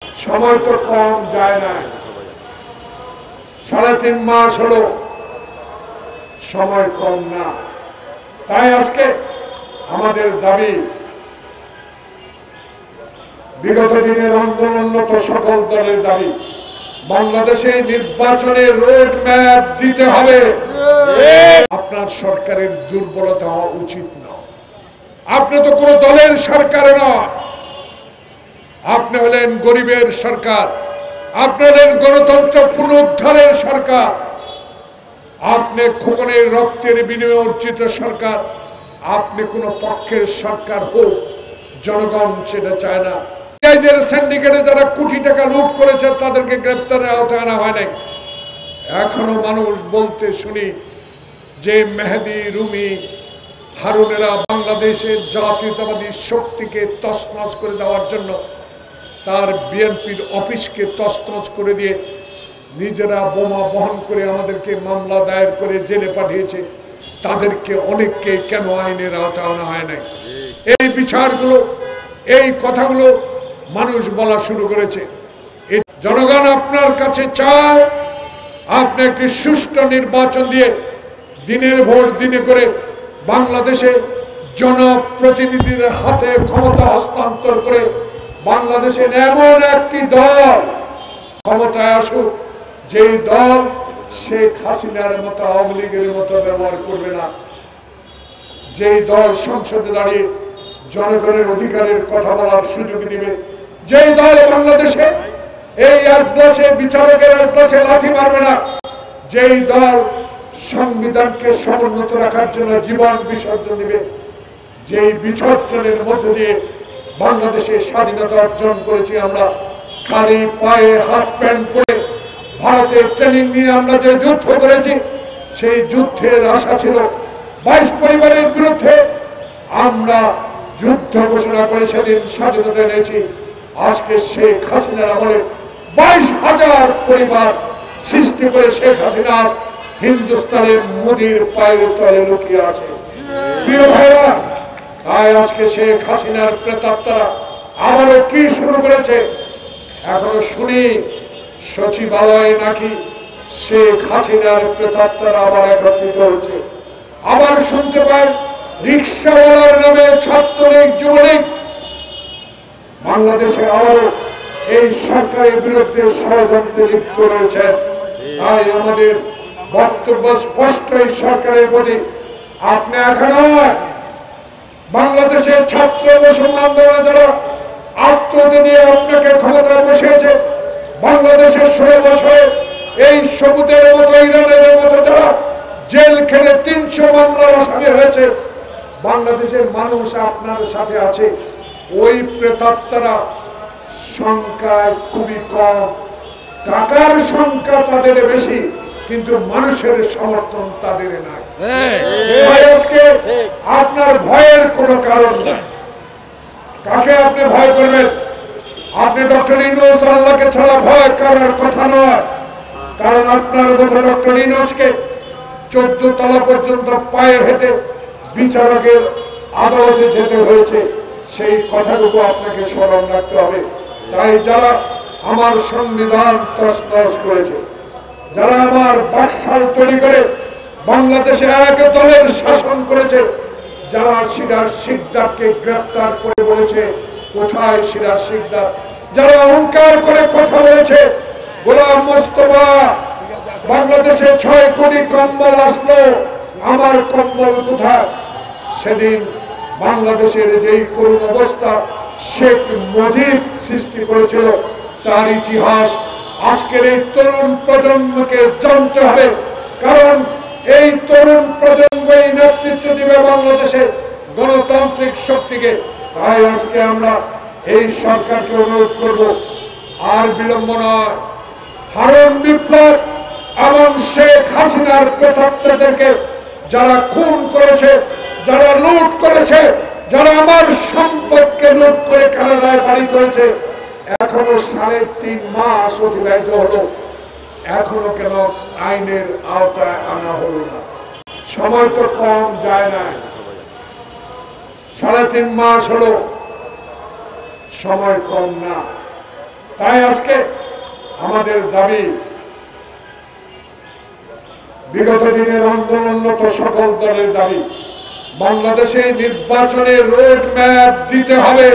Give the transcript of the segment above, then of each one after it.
সময় তো কম যায় না, 3.5 মাস হলো, সময় কম না। তাই আজকে আমাদের দাবি, বিগত দিনের আন্দোলনরত সকল দলের দাবি, বাংলাদেশে নির্বাচনের রোড ম্যাপ দিতে হবে। আপনার সরকারের দুর্বলতা হওয়া উচিত নয়। আপনি তো কোনো দলের সরকার নয়, আপনি হলেন গরিবের সরকার, আপনি হলেন গণতন্ত্র পুনরুদ্ধারের সরকার, আপনি খোকনের রক্তের বিনিময়ে অর্জিত সরকার। আপনি কোন পক্ষের সরকার হোক, জনগণ সেটা চায় না। সিন্ডিকেটে যারা কোটি টাকা লুট করেছে তাদেরকে গ্রেপ্তারের আওতায় আনা হয় নাই। এখনো মানুষ বলতে শুনি যে মেহেদি, রুমি, হারুনেরা বাংলাদেশের জাতীয়তাবাদী শক্তিকে তছনছ করে দেওয়ার জন্য তার বিএনপির অফিসকে তছনছ করে দিয়ে নিজেরা বোমা বহন করে আমাদেরকে মামলা দায়ের করে জেলে পাঠিয়েছে। তাদেরকে অনেককে কেন আইনের আওতায় আনা হয় নাই? এই বিচারগুলো, এই কথাগুলো মানুষ বলা শুরু করেছে। জনগণ আপনার কাছে চায় আপনি একটি সুষ্ঠু নির্বাচন দিয়ে দিনের ভোট দিনে করে বাংলাদেশে জনপ্রতিনিধির হাতে ক্ষমতা হস্তান্তর করে বাংলাদেশের এমন একটি দল ক্ষমতায় আসুক, যেই দল শেখ হাসিনার মতো, আওয়ামী লীগের মতো ব্যবহার করবে না, যেই দল সংসদে দাঁড়িয়ে জনগণের অধিকারের কথা বলার সুযোগ দিবে, যেই দল বাংলাদেশে এই আজলাসে বিচারকের আজলাসে লাথি মারবে না, যেই দল সংবিধানকে সমুন্নত রাখার জন্য জীবন বিসর্জন দিবে, যেই বিসর্জনের মধ্য দিয়ে বাংলাদেশের স্বাধীনতা অর্জন করেছি আমরা। খালি পায়ে হাফ প্যান্ট পরে ভারতের ট্রেনিং নিয়ে আমরা যে যুদ্ধ করেছি, সেই যুদ্ধের আশা ছিল 22 পরিবারের বিরুদ্ধে আমরা যুদ্ধ ঘোষণা করে সেদিন স্বাধীনতা এনেছি। আজকে শেখ হাসিনার আমলে 22,000 পরিবার সৃষ্টি করে শেখ হাসিনা হিন্দুস্তানের মোদির পায়ের তলে লুকিয়ে আছে। প্রিয় ভাইরা, তাই আজকে শেখ হাসিনার প্রেতাত্মারা আবারও কি শুরু করেছে? এখনো শুনি সচিবালয়ে নাকি শেখ হাসিনার প্রেতাত্মারা আবার একত্রিত হচ্ছে। আবার শুনতে পাই রিক্সাওয়ালার নামে ছাত্রলীগ, যুবলীগ বাংলাদেশে আবারও এই সরকারের বিরুদ্ধে ষড়যন্ত্রে লিপ্ত রয়েছে। তাই আমাদের বক্তব্য স্পষ্ট, এই সরকারের প্রতি আপনি এখনো বাংলাদেশের ছাত্র মুসলমানরা যারা আত্মহত্যা দিয়ে আপনাকে ক্ষমতায় বসিয়েছে, বাংলাদেশের 16 বছরে এই সবুদের মতো, ইরানের মতো যারা জেল খেলে 300 মামলার আসামি হয়েছে, বাংলাদেশের মানুষ আপনার সাথে আছে। ওই প্রেতাত্মারা সংখ্যায় খুবই কম, টাকার সংখ্যা তাদের বেশি, কিন্তু মানুষের সমর্থন তাদের নাই। আজকে আপনার ভয়ের কোনো কারণ নাই। কাকে আপনি ভয় করবেন? আপনি ডক্টর ইউনূস আল্লাহকে ছাড়া ভয় করার কথা নয়। কারণ আপনার মতো ডক্টর ইউনূসকে 14 তলা পর্যন্ত পায়ে হেঁটে বিচারকের আদালতে যেতে হয়েছে, সেই কথাটুকু আপনাকে স্মরণ রাখতে হবে। তাই যারা আমার সংবিধান তছনছ করেছে, যারা আমার বাকশাল তৈরি করে বাংলাদেশে এক দলের শাসন করেছে, যারা সিরাজ শিকদারকে গ্রেপ্তার করে বলেছে কোথায় সিরাজ শিকদার, যারা অহংকার করে কথা বলেছে গোলাম মোস্তফা বাংলাদেশে 6 কোটি কম্বল আসলো, আমার কম্বল কোথায়? সেদিন বাংলাদেশের যেই করুণ অবস্থা শেখ মুজিব সৃষ্টি করেছিল, তার ইতিহাস আজকের এই তরুণ প্রজন্মকে জানতে হবে। কারণ এই তরুণ প্রজন্মই নেতৃত্ব দিবে বাংলাদেশে গণতান্ত্রিক শক্তিকে। তাই আজকে আমরা এই সরকারকে অনুরোধ করব, আর বিলম্ব নয়, হারুন বিপ্লব এবং শেখ হাসিনার প্রেতাত্মাদেরকে যারা খুন করেছে, যারা লুট করেছে, যারা আমার সম্পদকে লুট করে কানাডায় বাড়ি করেছে, এখনো 3.5 মাস অতিবাহিত হলো, এখনো কেন আইনের আওতায় আনা হলো না? সময় তো কম যায় না, 3.5 মাস হলো, সময় কম না। তাই আজকে আমাদের দাবি, বিগত দিনের আন্দোলনরত সকল দলের দাবি, বাংলাদেশে নির্বাচনের রোড ম্যাপ দিতে হবে।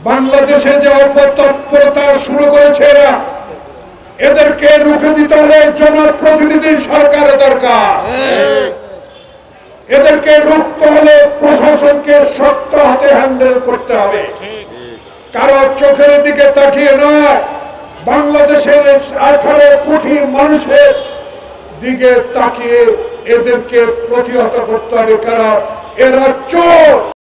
বাংলাদেশে যে অপতৎপরতা শুরু করেছে এরা, এদেরকে রুখে দিতে হলে জনপ্রতিনিধি সরকারের দরকার। এদেরকে রুখতে হলে প্রশাসনকে শক্ত হাতে হ্যান্ডেল করতে হবে। কারো চোখের দিকে তাকিয়ে নয়, বাংলাদেশের 18 কোটি মানুষের দিকে তাকিয়ে এদেরকে প্রতিহত করতে হবে। কারণ এরা চোর।